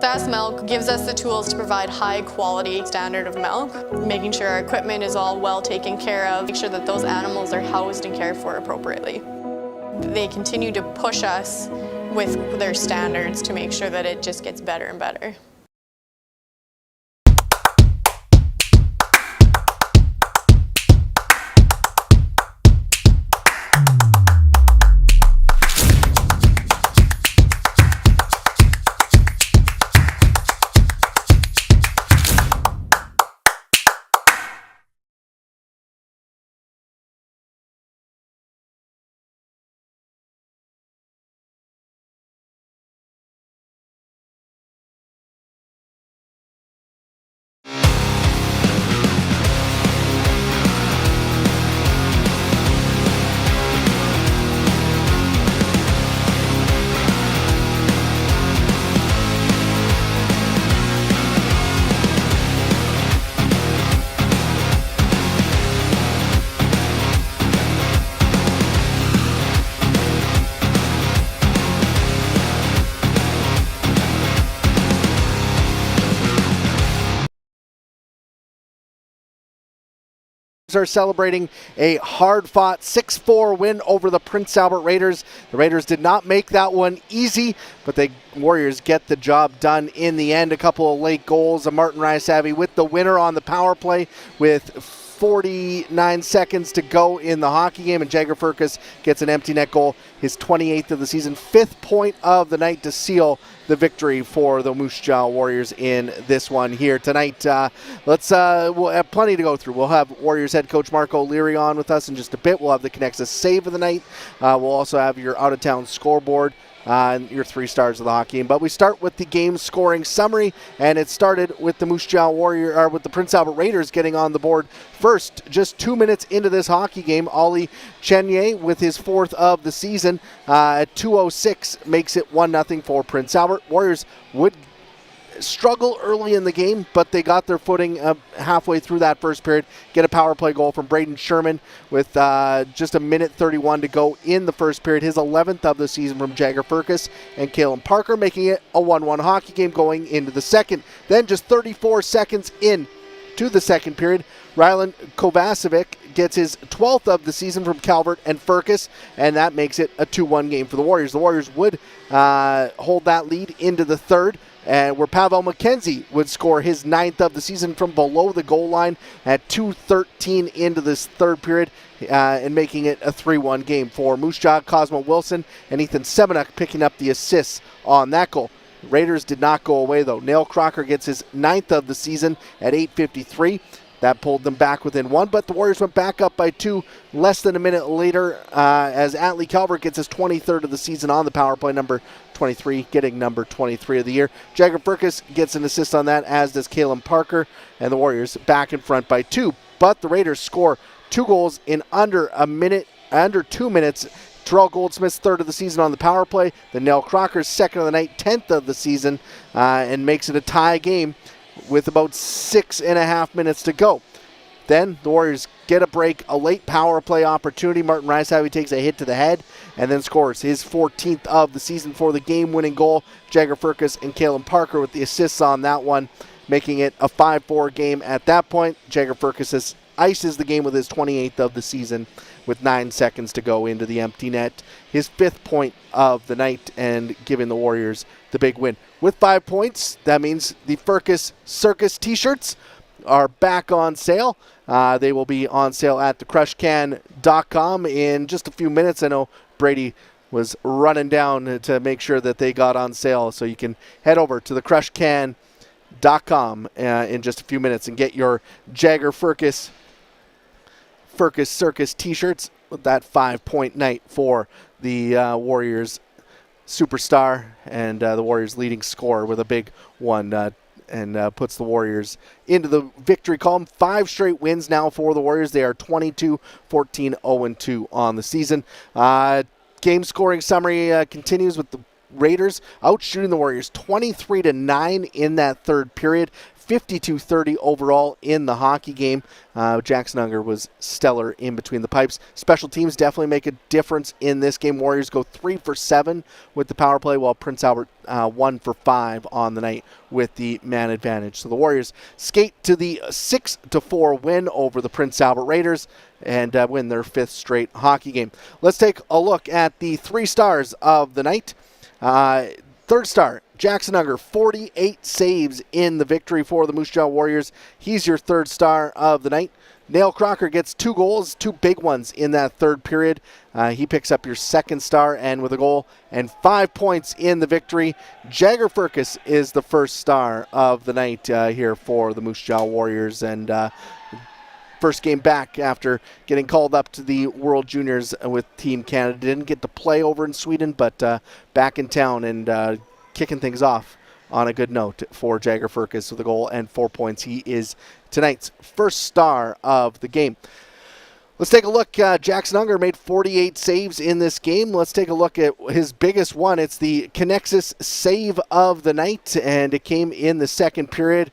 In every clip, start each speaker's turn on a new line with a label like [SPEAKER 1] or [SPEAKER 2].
[SPEAKER 1] Fast Milk gives us the tools to provide high quality standard of milk, making sure our equipment is all well taken care of, make sure that those animals are housed and cared for appropriately. They continue to push us with their standards to make sure that it just gets better and better.
[SPEAKER 2] Are celebrating a hard-fought 6-4 win over the Prince Albert Raiders. The Raiders did not make that one easy, but the Warriors get the job done in the end. A couple of late goals. Martin Ryasavi with the winner on the power play with 49 seconds to go in the hockey game, and Jagger Firkus gets an empty net goal, his 28th of the season, 5th point of the night to seal the victory for the Moose Jaw Warriors in this one here tonight. We'll have plenty to go through. We'll have Warriors head coach Mark O'Leary on with us in just a bit. We'll have the Connexus save of the night. We'll also have your out-of-town scoreboard. And your 3 stars of the hockey game. But we start with the game scoring summary, and it started with the with the Prince Albert Raiders getting on the board first. Just 2 minutes into this hockey game, Ollie Chenier with his 4th of the season at 2:06 makes it 1-0 for Prince Albert. Warriors would struggle early in the game, but they got their footing halfway through that first period. Get a power play goal from Braden Sherman with just 1:31 to go in the first period. His 11th of the season from Jagger Firkus and Kalen Parker, making it a 1-1 hockey game going into the second. Then just 34 seconds in to the second period, Rylan Kovacevic gets his 12th of the season from Calvert and Firkus, and that makes it a 2-1 game for the Warriors. The Warriors would hold that lead into the third, and where Pavel McKenzie would score his 9th of the season from below the goal line at 2:13 into this third period, and making it a 3-1 game for Moose Jaw. Cosmo Wilson and Ethan Semenuk picking up the assists on that goal. Raiders did not go away, though. Nail Crocker gets his 9th of the season at 8:53. That pulled them back within 1, but the Warriors went back up by 2 less than a minute later as Atlee Calvert gets his 23rd of the season on the power play, number 23, getting number 23 of the year. Jagger Firkus gets an assist on that, as does Kalen Parker, and the Warriors back in front by 2. But the Raiders score 2 goals in under 2 minutes. Terrell Goldsmith's 3rd of the season on the power play, then Nell Crocker's 2nd of the night, 10th of the season, and makes it a tie game with about 6.5 minutes to go. Then the Warriors get a break, a late power play opportunity. Martin Ryasavi takes a hit to the head and then scores his 14th of the season for the game-winning goal. Jagger Firkus and Kalen Parker with the assists on that one, making it a 5-4 game at that point. Jagger Firkus ices the game with his 28th of the season with 9 seconds to go into the empty net. His 5th point of the night, and giving the Warriors the big win. With 5 points, that means the Firkus Circus t-shirts are back on sale. They will be on sale at thecrushcan.com in just a few minutes. I know Brady was running down to make sure that they got on sale, so you can head over to thecrushcan.com in just a few minutes and get your Jagger Firkus Circus t-shirts with that 5-point night for the Warriors superstar and the Warriors leading scorer with a big one, and puts the Warriors into the victory column. 5 straight wins now for the Warriors. They are 22-14-0-2 on the season. Game scoring summary continues with the Raiders outshooting the Warriors 23-9 in that third period. 52-30 overall in the hockey game. Jackson Unger was stellar in between the pipes. Special teams definitely make a difference in this game. Warriors go 3 for 7 with the power play, while Prince Albert 1 for 5 on the night with the man advantage. So the Warriors skate to the 6-4 win over the Prince Albert Raiders and win their 5th straight hockey game. Let's take a look at the 3 stars of the night. Third star, Jackson Unger, 48 saves in the victory for the Moose Jaw Warriors. He's your 3rd star of the night. Nail Crocker gets 2 goals, 2 big ones in that 3rd period. He picks up your 2nd star and with a goal and 5 points in the victory. Jagger Furcus is the 1st star of the night here for the Moose Jaw Warriors, and first game back after getting called up to the World Juniors with Team Canada. Didn't get to play over in Sweden, but back in town and kicking things off on a good note for Jagger Furcus with a goal and 4 points. He is tonight's 1st star of the game. Let's take a look. Jackson Unger made 48 saves in this game. Let's take a look at his biggest one. It's the Connexus save of the night, and it came in the 2nd period.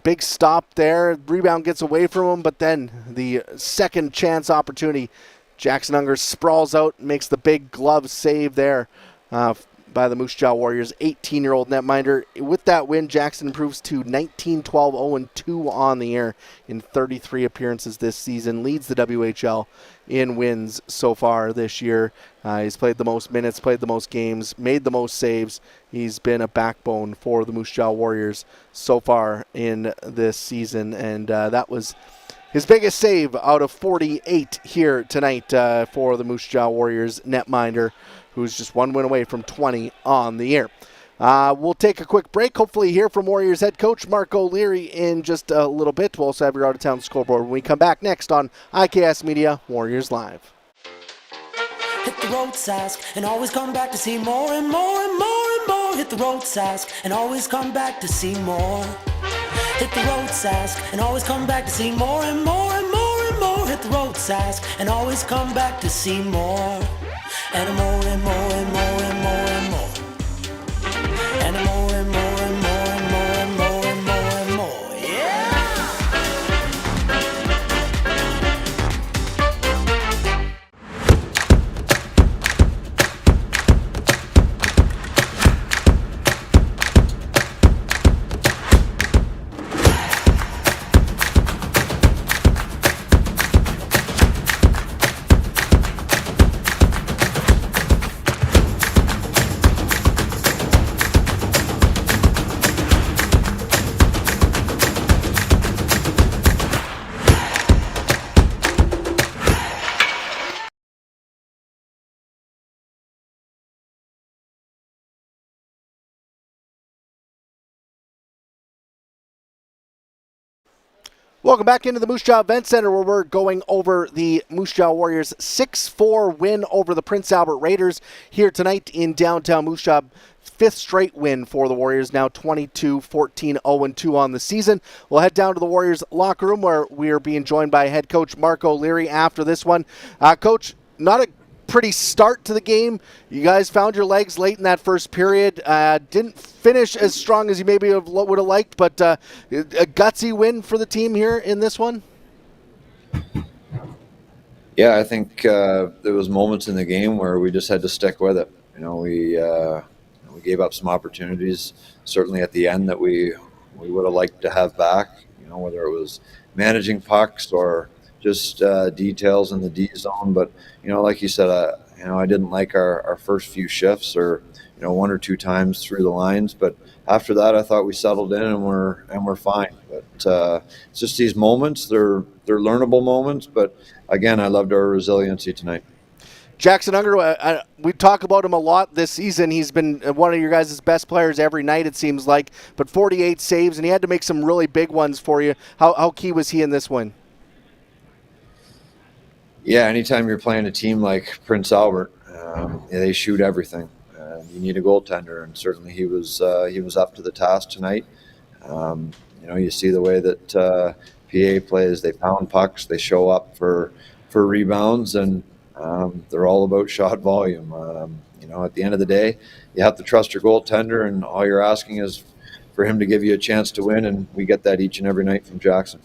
[SPEAKER 2] Big stop there. Rebound gets away from him, but then the second chance opportunity. Jackson Unger sprawls out and makes the big glove save there by the Moose Jaw Warriors. 18-year-old netminder. With that win, Jackson improves to 19-12-0-2 on the year in 33 appearances this season. Leads the WHL in wins so far this year. He's played the most minutes, played the most games, made the most saves. He's been a backbone for the Moose Jaw Warriors so far in this season, and that was his biggest save out of 48 here tonight for the Moose Jaw Warriors netminder, who's just 1 win away from 20 on the year. We'll take a quick break. Hopefully hear from Warriors head coach Marc O'Leary in just a little bit. We'll also have your out-of-town scoreboard when we come back next on IKS Media Warriors Live.
[SPEAKER 3] Hit the road, Sask, and always come back to see more and more and more and more. Hit the road, Sask, and always come back to see more. Hit the road, Sask, and always come back to see more and more and more and more. Hit the road, Sask, and always come back to see more. And more and more and more and more and more. And more and more and more and more and more and more and more. Yeah!
[SPEAKER 2] Welcome back into the Moose Jaw Event Center, where we're going over the Moose Jaw Warriors 6-4 win over the Prince Albert Raiders here tonight in downtown Moose Jaw. 5th straight win for the Warriors, now 22-14-0-2 on the season. We'll head down to the Warriors locker room, where we are being joined by head coach Marc O'Leary after this one. Coach, not a pretty start to the game. You guys found your legs late in that first period. Didn't finish as strong as you maybe would have liked, but a gutsy win for the team here in this one.
[SPEAKER 4] Yeah, I think there was moments in the game where we just had to stick with it. We gave up some opportunities, certainly at the end, that we would have liked to have back. Whether it was managing pucks or just details in the D zone. But like you said, I didn't like our first few shifts, or 1 or 2 times through the lines. But after that, I thought we settled in and we're fine. But it's just these moments; they're learnable moments. But again, I loved our resiliency tonight.
[SPEAKER 2] Jackson Unger, we talk about him a lot this season. He's been one of your guys' best players every night, it seems like. But 48 saves, and he had to make some really big ones for you. How key was he in this win?
[SPEAKER 4] Yeah, anytime you're playing a team like Prince Albert, they shoot everything. You need a goaltender, and certainly he was up to the task tonight. You see the way that PA plays. They pound pucks. They show up for rebounds, and they're all about shot volume. At the end of the day, you have to trust your goaltender, and all you're asking is for him to give you a chance to win, and we get that each and every night from Jackson.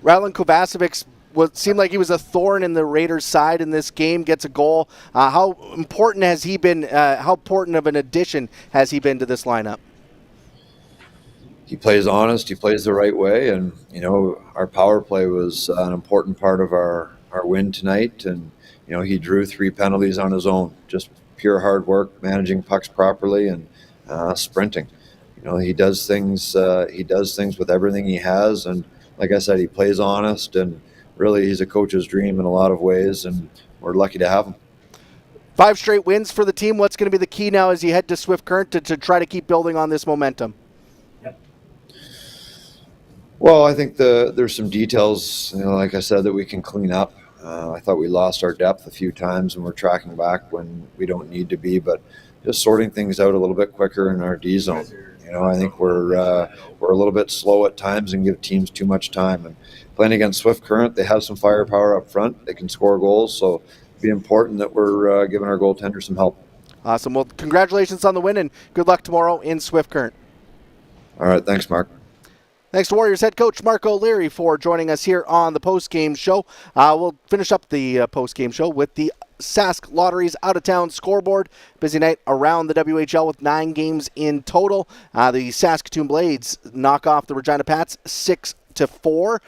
[SPEAKER 2] Rattling Kovacevic seemed like he was a thorn in the Raiders' side in this game, gets a goal. How important has he been? How important of an addition has he been to this lineup?
[SPEAKER 4] He plays honest, he plays the right way, and our power play was an important part of our win tonight, and he drew 3 penalties on his own, just pure hard work, managing pucks properly, and sprinting. He does things with everything he has, and like I said, he plays honest, and really he's a coach's dream in a lot of ways, and we're lucky to have him.
[SPEAKER 2] 5 straight wins for the team. What's going to be the key now as you head to Swift Current to try to keep building on this momentum?
[SPEAKER 4] Well, I think there's some details, like I said, that we can clean up. I thought we lost our depth a few times, and we're tracking back when we don't need to be, but just sorting things out a little bit quicker in our D zone. I think we're a little bit slow at times and give teams too much time. And playing against Swift Current, they have some firepower up front. They can score goals, so it'd be important that we're giving our goaltender some help.
[SPEAKER 2] Awesome. Well, congratulations on the win, and good luck tomorrow in Swift Current.
[SPEAKER 4] All right, thanks, Mark.
[SPEAKER 2] Thanks to Warriors head coach Mark O'Leary for joining us here on the post-game show. We'll finish up the post-game show with the Sask Lotteries out-of-town scoreboard. Busy night around the WHL with 9 games in total. The Saskatoon Blades knock off the Regina Pats 6-4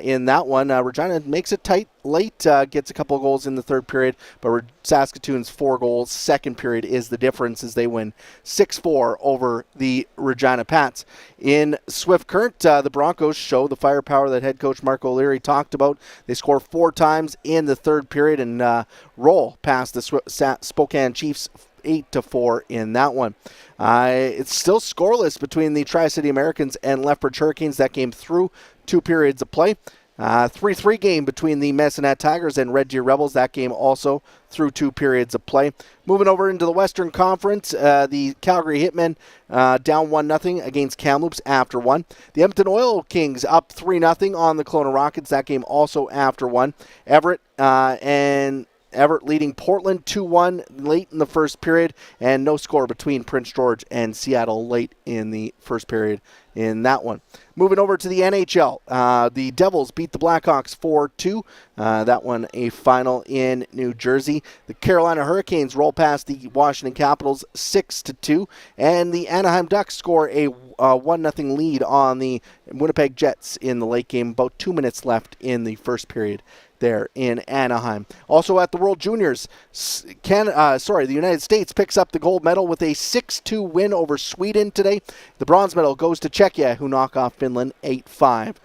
[SPEAKER 2] in that one. Regina makes it tight late, gets a couple of goals in the third period, but Saskatoon's 4 goals second period is the difference as they win 6-4 over the Regina Pats. In Swift Current, the Broncos show the firepower that head coach Mark O'Leary talked about. They score 4 times in the third period and roll past the Spokane Chiefs 8-4 in that one. It's still scoreless between the Tri-City Americans and Lethbridge Hurricanes. That game through 2 periods of play. 3-3 game between the Medicine Tigers and Red Deer Rebels. That game also through 2 periods of play. Moving over into the Western Conference, the Calgary Hitmen down 1-0 against Kamloops after 1. The Edmonton Oil Kings up 3-0 on the Kelowna Rockets. That game also after 1. Everett leading Portland 2-1 late in the first period, and no score between Prince George and Seattle late in the first period in that one. Moving over to the NHL, the Devils beat the Blackhawks 4-2. That one a final in New Jersey. The Carolina Hurricanes roll past the Washington Capitals 6-2, and the Anaheim Ducks score a 1-0 lead on the Winnipeg Jets in the late game. About 2 minutes left in the first period there in Anaheim. Also at the World Juniors, the United States picks up the gold medal with a 6-2 win over Sweden today. The bronze medal goes to Czechia, who knock off Finland 8-5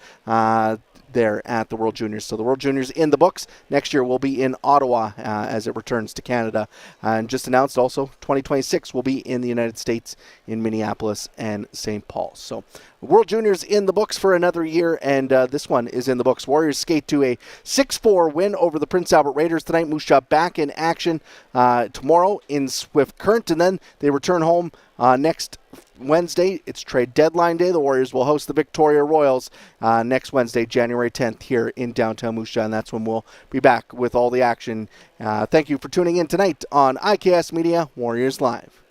[SPEAKER 2] there at the World Juniors. So the World Juniors in the books. Next year will be in Ottawa as it returns to Canada. And just announced also 2026 will be in the United States in Minneapolis and St. Paul. So World Juniors in the books for another year, and this one is in the books. Warriors skate to a 6-4 win over the Prince Albert Raiders tonight. Moose Jaw back in action tomorrow in Swift Current, and then they return home next Wednesday. It's trade deadline day. The Warriors will host the Victoria Royals next Wednesday, January 10th, here in downtown Moose Jaw, and that's when we'll be back with all the action. Thank you for tuning in tonight on IKS Media Warriors Live.